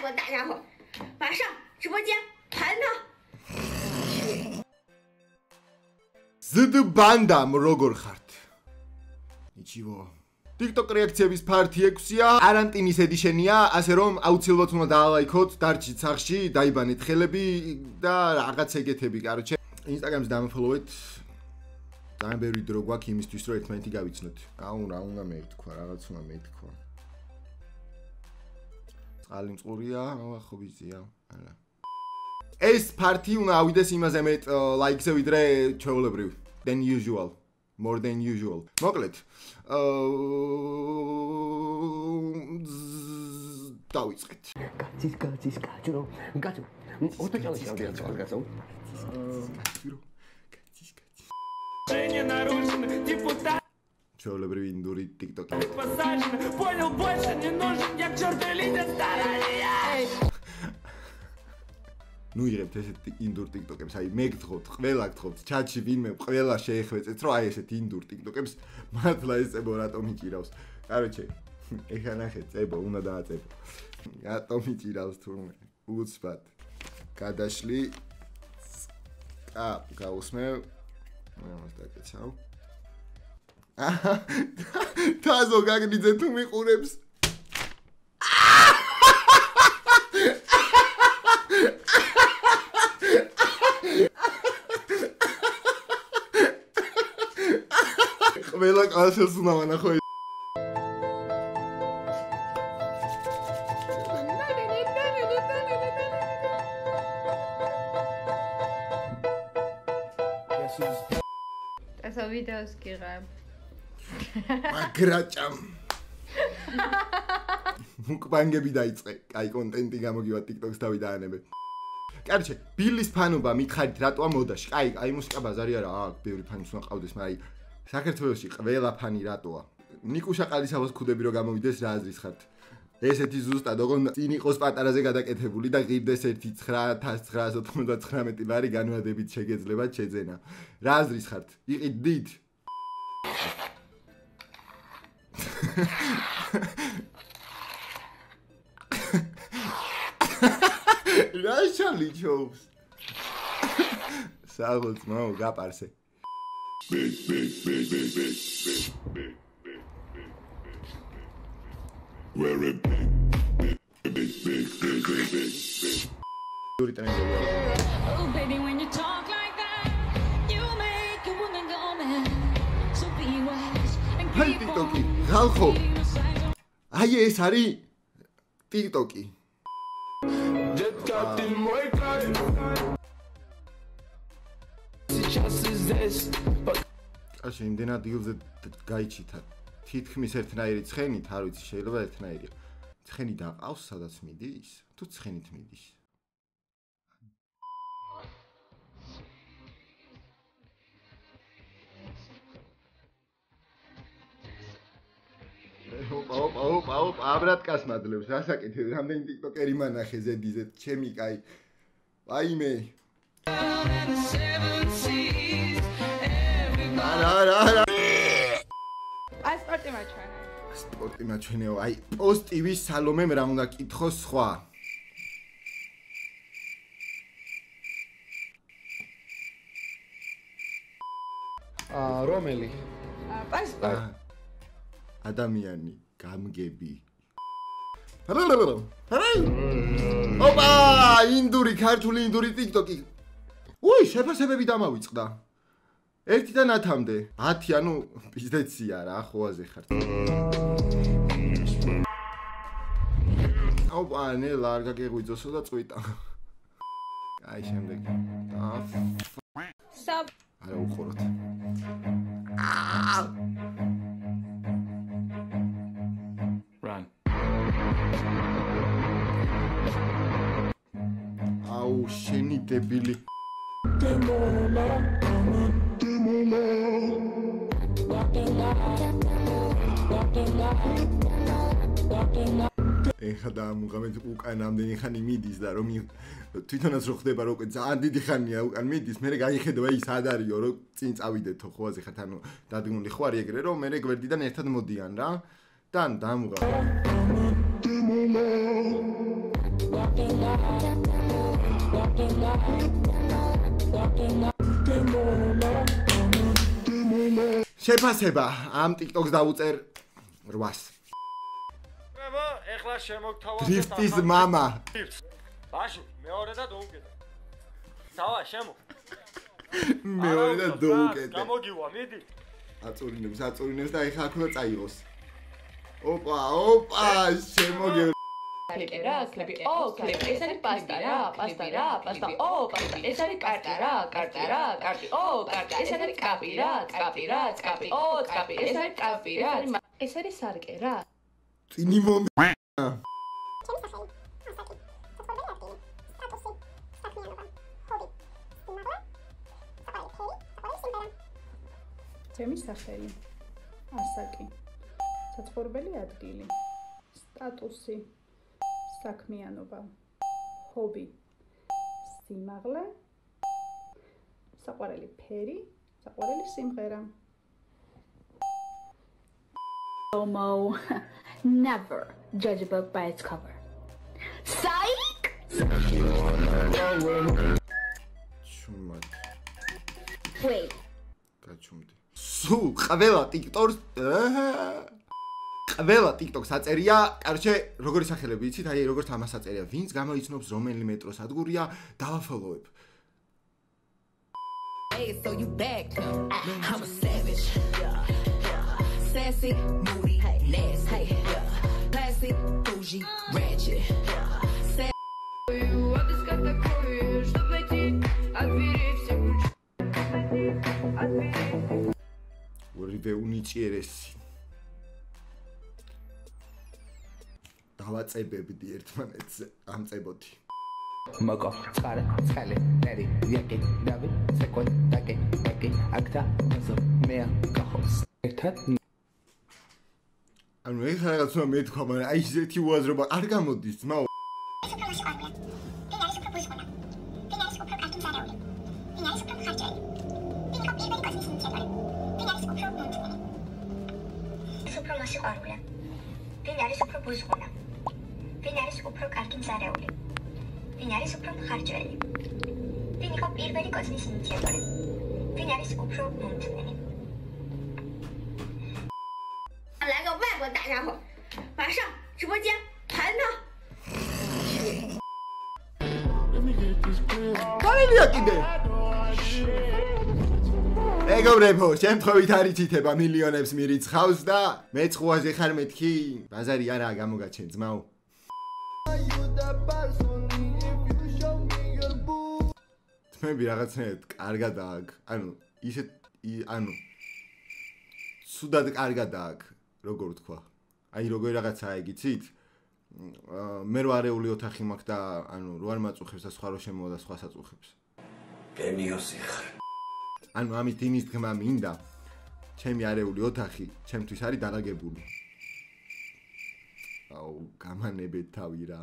国大家伙，马上直播间盘他。ზდბანდამ როგორ ხართ? Ничего. TikTok რეაქციების ფართი 6-ია, каранტინის ედიშენია, ასე რომ აუცილებლად უნდა დაალაიქოთ, დარჩით სახში, დაიბანეთ ხელები და რაღაც ეგეთები, კაროჩე. Instagram-ს დამფოლოვეთ. ძალიან ბევრი დრო გვაქვს იმისთვის, რომ ერთმანეთი გავიცნოთ. აუ, რა უნდა მეთქვა, რაღაც უნდა მეთქვა. წყალი მწყურია, ხო ვიცია, არა. ეს ფართი უნდა ავიდეს იმაზე მეტ ლაიქზე, ვიდრე ჩვეულებრივ. Than usual. More than usual. მოკლედ. დავიწყეთ. კაცის კაჭრო. კაჭრო. ოტოჭალში ავდიათ კაცო. Ჩვეულებრივი ინდური TikTok. Понял, больше не нужен, я к черту лидер старая. ნუ იღებთ ესეთ ინდურ TikTok-ებს, აი მე გთხოვთ, ყველა გთხოვთ, ჩატში ვინმე ყველა შეეხვეწეთ, რომ აი ესეთ ინდურ TikTok-ებს მართლა ეწებო რატომ იჭირავს. კაროჩე, ეხლა ნახეთ, წებო, უნდა დააწებო. რატომ იჭირავს თურმე? უცბად. გადაშლი. გაუსმევ. ამას დაკეცავ. თაზო გაგნიძე თუ მიყურებს. ყველა კაცს უნდა ვანახო. ასა ვიდეოს გიღებ. მაგრაჭამ. მუკბანგები დაიწყე. კაი კონტენტი გამოგივა TikTok-ს დავიდაანებე. კარჩე, ბილის ფანობა მითხარით რატოა მოდაში? აი მუსიკა ბაზარი არა, აქ ბევრი ფანის უნდა ყავდეს, მაგრამ საქართველოში ყველა ფანი რატოა? Nikusha Kalichava's ქუდები რო გამოვიდეს რა აზრის ხართ? ესეთი ზუსტად ოღონდ წინ იყოს პატარაზე გადაკეთებული და ღირდეს 1,999 ლარი განვადებით შეგეძლებათ შეძენა. რა აზრის ხართ? იყიდით? რა შალიჩობს? საღოლ ძმაო, გაპარსე. We're a big. Oh baby, when you talk like that, you make a woman go mad. So be wise and keep on. ხალხო. აი ეს არის TikTok-ი. კაში იმდენად დილზე გაიჩითა. თითქმის ერთნაირი ცხენით, არ ვიცი, შეიძლება ერთნაირია. ცხენი დაყავს, სადაც მიდის? თუ ცხენით მიდის? ოპა, აბრატკას მადლებს, რასაკეთებ, რამდენი TikTok-ერი მანახე ზედიზეთ, ჩემი კაი. ვაიმე. არა. აი სპორტი მაჩვენე. სპორტი მაჩვენეო, აი პოსტივის სალომემ რა უნდა კითხოს სხვა. რომელი? პასპორტი. ადამიანი, გამგები. ოპა, ინდური, ქართული ინდური TikTok-ი. უი, შეფასებები დამავიწყდა. 1-დან 10-მდე. 10, ანუ პიზდეცია რა, ახლოაზე ხართ. ოპა, ნელა არ გაგეღვიძოსო და წვიტა. აი, შემდეგ. Stop. არა უყუროთ. Run. აუ, შენი დებილი. ეხა დაამუღამეთ უკან ამდენი ხანი მიდის და რომ თვითონაც რო ხდება რომ ძალიან დიდი ხანია უკან მიდის, მე გაიხედვა ის ად არისო რომ წინ წავიდეთო ხოაზე ხართ, ანუ დადგმული ხო არის ეგრე რომ მე გვერდიდან ერთად მოდიან რა და დაამუღა შეფასება ამ TikTok-ს დავუწერ 800. ება, ეხლა შემოგთავაზეთ დრიფტის მამა. ბაში, მეორე და დაუკეთე. დავა, შემო. მეორე და დაუკეთე. გამოგივა, მიდი. აწურინებს და ეხლა აქ უნდა წაიღოს. ოპა, შემოგე. კლიპი რა, კლიპი. კლიპი. ეს არის პასტა რა, პასტა. პასტა. ეს არის კარტა რა, კარტი. კარტი. ეს არის კაპი რა, კაპი. კაპი. ეს არის კაპი რა. ეს არის სარკე რა. წინი მომი. ჩემი სახელი. ასაკი. საცხოვრებელი ადგილი. სტატუსი. საქმიანობა. ჰობი. სიმაღლე. საყვარელი ფერი, საყვარელი სიმღერა. Homo. Never judge a book by its cover. Psych! ჩუმად. Wait. გაჩუმდი. სულ ყველა TikTok-ს აწერია, კარჩე, როგორი სახელები იცით? აი, როგორც ამას აწერია, ვინც გამოიცნობს რომელი მეტროს ადგურია, დავაფოლოვებ. Hey, so you back? I'm a savage. Sassy, moody, nasty, classy, bougie, ratchet. ორივე უნიჭიერესი. დავაწებებდი ერთმანეთზე ამ წებოთი. Moko, skare, skale, neri, yaki, davi, sekon, dake, akta, mazo, mea, kahos. ერთად ანუ ეხლა რაღაც უნდა მეთქვა, მაგრამ აი ესეთი უაზრობა არ გამოდის, ძმაო. ვინ არის უფრო ბუზღუნა? ვინ არის უფრო კარგი მზარეული? ვინ არის უფრო მხარჯველი? ვინ იყო პირველი კოცნის ინიციატორი? ვინ არის უფრო მომთმენი? 来个外国大家伙，马上直播间盘他！ კარგია კიდე. ეგობრებო, შემთხვევით არიცითება მილიონებს მირიცხავს და მეწყუაზე ხარ მეთქი? ბაზარი არაა გამოგაჩენ, ძმაო. თმები რაღაცნაირად კარგად აქ. ანუ ისეთ სუდად კარგად აქ, როგორ ვთქვა. აი როგორი რაღაცაა ეგ იცით? მე რო არეული ოთახი მაქვს და ანუ რო არ მაწუხებს და სხვა რო შემოვა და სხვა საწუხებს. გენიოსი ხარ. ანუ ამის იმის თქმა მინდა. ჩემი არეული ოთახი ჩემთვის არის დალაგებული. აუ, გამანებეთ თავი რა.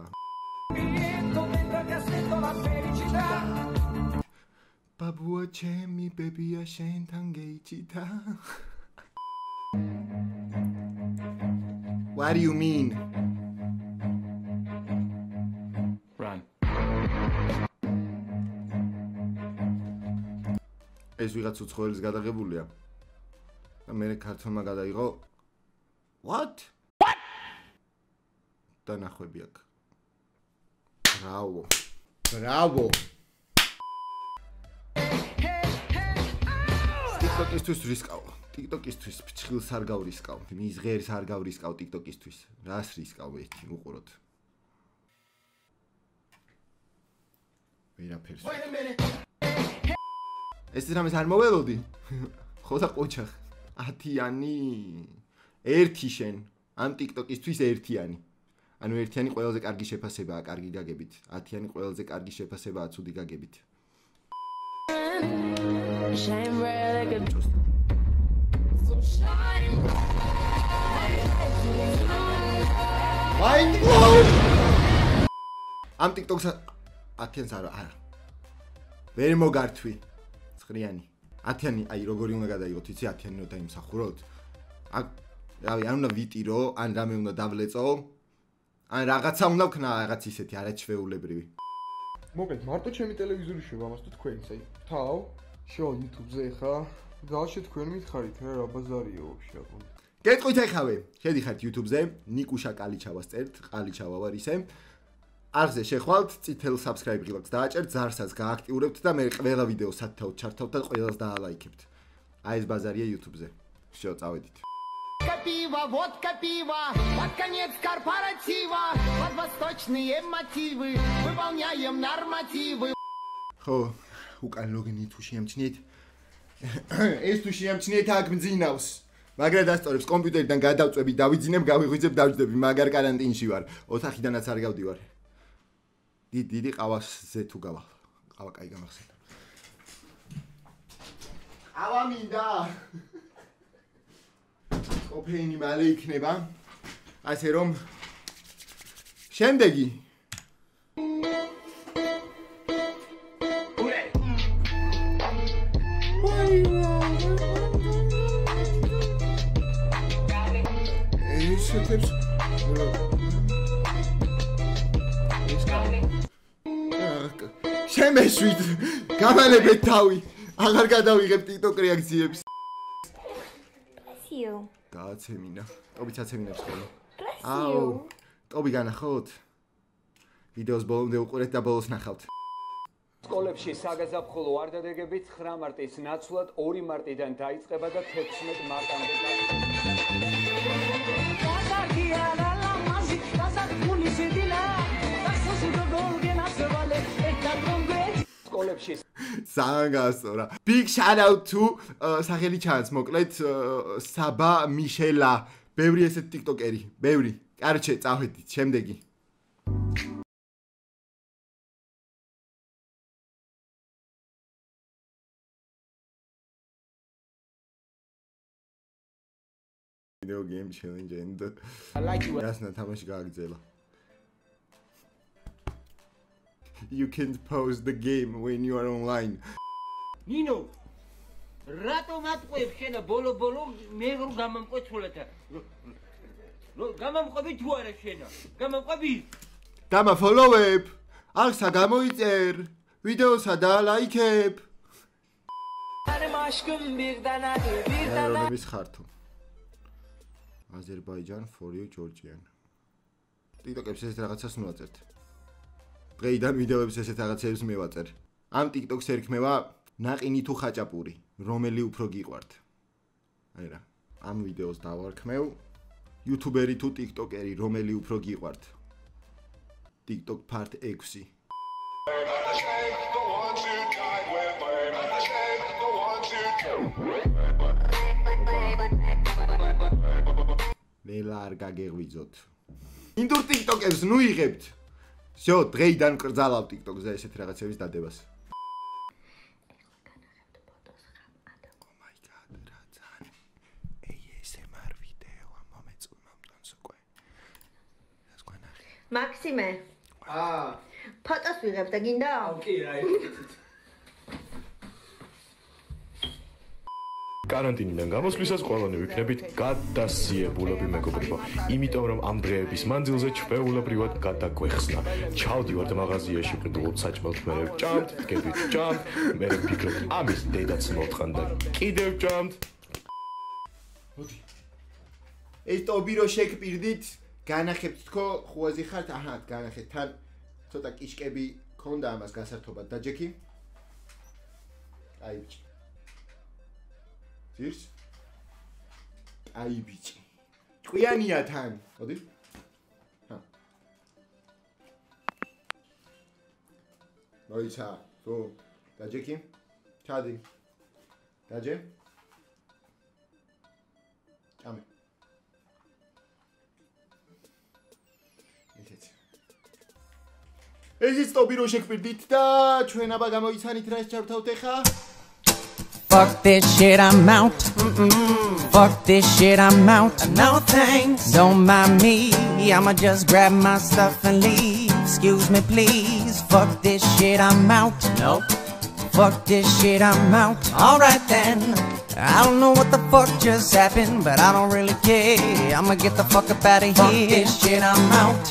ბაბუა ჩემი ბებია შენთან გეიჭითა. What do you mean? run ეს ვიღაც უცხოელის გადაღებულია. და მე ქართულმა გადაიღო. What? და ნახვები აქ. Bravo. Bravo. TikTok-ისთვის რისკავ. TikTok-ისთვის ფჩხილს არ გავრისკავ. მის ღერს არ გავრისკავ TikTok-ისთვის. რას რისკავ ერთი უყუროთ. ვერაფერს. ეს რამეს არ მოველოდი? ხო და ყოჩახ. 10-იანი. ერთი შენ. ამ TikTok-ისთვის ერთიანი. ანუ ერთიანი ყველაზე კარგი შეფასებაა, კარგი გაგებით. 10-იანი ყველაზე კარგი შეფასებაა, ცუდი გაგებით. Mind blown! ამ TikTok-ს 10-იანს არა. ვერ მოგართვი. 9-იანი. 10-იანი, აი როგორი უნდა გადაიღოთ, იცი 10-იანი რო დაიმსახუროთ. რავი, ან უნდა ვიტირო, ან რამე უნდა დავლეწო. ან რაღაცა უნდა ვქნა, რაღაც ისეთი არაჩვეულებრივი. მოკლედ, მარტო ჩემი ტელევიზორი შევა, ამას თუ თქვენს, აი, თავ, შევა YouTube-ზე ხა, ძალში თქვენ მითხარით რა, რა ბაზარია ვაფშე აბა. გეტყვით ეხავე, შედიხართ YouTube-ზე, Nikusha Kalichava-ს წერთ, Kalichava ვარ ისე. არხზე შეხვალთ, წითელ subscribe ღილაკს დააჭერთ, ზარსაც გააქტიურებთ და მე ყველა ვიდეოს სათაოდ ჩართავთ და ყველას დაალაიქებთ. აი ეს ბაზარია YouTube-ზე. Всё, წავედით. Пиво, водка, пиво, под конец корпоратива, под восточные мотивы, выполняем нормативы. ხო, უკან ლოგინი თუ შეამჩნიეთ. ეს თუ შეამჩნიეთ აქ მძინავს. მაგრამ დასწორებს კომპიუტერიდან გადავწვევი, დავიძინებ, გავიღვიძებ, დავჯდები, მაგარ კარანტინში ვარ. ოთახიდანაც არ გავდივარ. დიდი ყავასზე თუ გავალ. ყავა კაი გამახსენდა. ყავა მინდა. ოფეინი მალე იქნება. ასე რომ შემდეგი შემეშვით გამალებეთ თავი აღარ გადავიღებ TikTok რეაქციებს გააცემინა ტობიც აცემინებს ხოლმე აუ ტობი განახოთ ვიდეოს ბოლომდე უყურეთ და ბოლოს ნახავთ სკოლებში საგაზაფხულო ვარდადეგები 9 მარტის ნაცვლად 2 მარტიდან დაიწყება და 16 მარტამდე სკოლებში საგასორა big shout out to სახელი ჩანს მოკლედ საბა მიშელა ბევრი ესეთ TikTokeri ბევრი კარჩე წავედით შემდეგი video game challenge and ясно თამაში გააგრძელა You can't pause the game when you are online. Nino, rato matqoib shena bolo me ro gamamqotsholata. Gamamqobi tu ara shena. Gamamqobi. Dama follow-up. Arsa gamoiter. Videosa da like-eb. Benim aşkım birden hadi birden hadi. Biz xartu. Azerbaijan for you Georgian. TikTok-ებს ეს რაღაცას მოვაწერთ. დღეიდან ვიდეოებს ესეთ რაღაცებს მევაწერ. ამ TikTok-ს ერქმევა ნაყინი თუ ხაჭაპური, რომელი უფრო გიყვართ. აი რა, ამ ვიდეოს დავარქმევ. YouTuber-ი თუ TikToker-ი, რომელი უფრო გიყვართ. TikTok part 6. ნელა არ გაგეღვიძოთ. ინდურ TikTok-ებს ნუ იღებთ. Всё, დღეიდან კრძალავ TikTok-ზე ესეთ რაღაცების დადებას. Oh my god, რა ძალიან ASMR ვიდეოა მომეწონა მომდანს უკვე. ეს ყანახი. მაქსიმე. ფოტოს ვიღებ და გინდა? კი, რა. карантинიდან გამოსვლისას ყველანი ვიქნებით გადასიებულები მეგობრებო. იმიტომ რომ ამ დღეების მანძილზე ჩვეულებრივად გადაგვეხსნა. ჩავდივართ მაღაზიაში ყიდულობ საჭმელთ მე ვჭამთ, გებით ვჭამთ, მე ვფიქრობ ამის დედაც მოთხან და კიდევ ვჭამთ. მოდი. ეს ტობი რო შეგპირდით, განახებთ თქო, ხუაზი ხართ, აჰა, განახეთ თან ცოტა კიშკები ქონდა ამას გასართობად დაჯექი. აი ბიჭი. This აი ბიჭი. ჭკვიანია თან. მოდი. ჰა. მოიცა. თუ დაჯექი. ჩადი. დაჯე. ჭამე. ეს ის ტობი რო შეგპირდით და ჩვენ აბა გამოიცანით რა შეჭავთავთ ეხა? Fuck this shit, I'm out. Fuck this shit, I'm out. No thanks. Don't mind me. I'ma just grab my stuff and leave. Excuse me, please. Fuck this shit, I'm out. Nope. Fuck this shit, I'm out. Alright then. I don't know what the fuck just happened, but I don't really care. I'ma get the fuck up out of here. Fuck this shit, I'm out.